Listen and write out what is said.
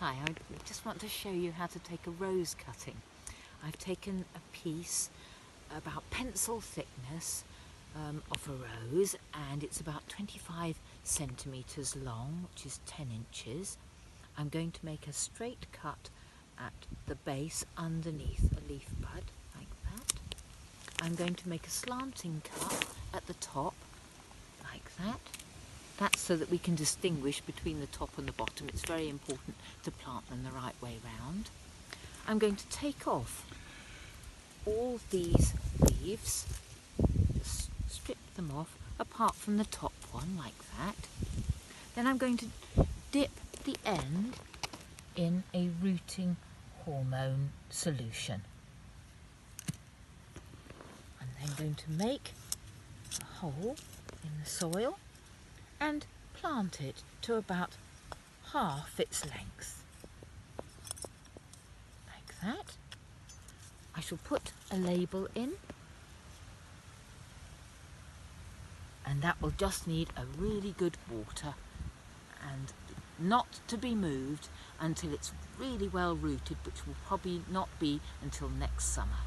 Hi, I just want to show you how to take a rose cutting. I've taken a piece about pencil thickness of a rose, and it's about 25 centimetres long, which is 10 inches. I'm going to make a straight cut at the base underneath a leaf bud, like that. I'm going to make a slanting cut at the top, like that. That's so that we can distinguish between the top and the bottom. It's very important to plant them the right way round. I'm going to take off all these leaves, strip them off, apart from the top one, like that. Then I'm going to dip the end in a rooting hormone solution. I'm then going to make a hole in the soil and plant it to about half its length, like that. I shall put a label in, and that will just need a really good water and not to be moved until it's really well rooted, which will probably not be until next summer.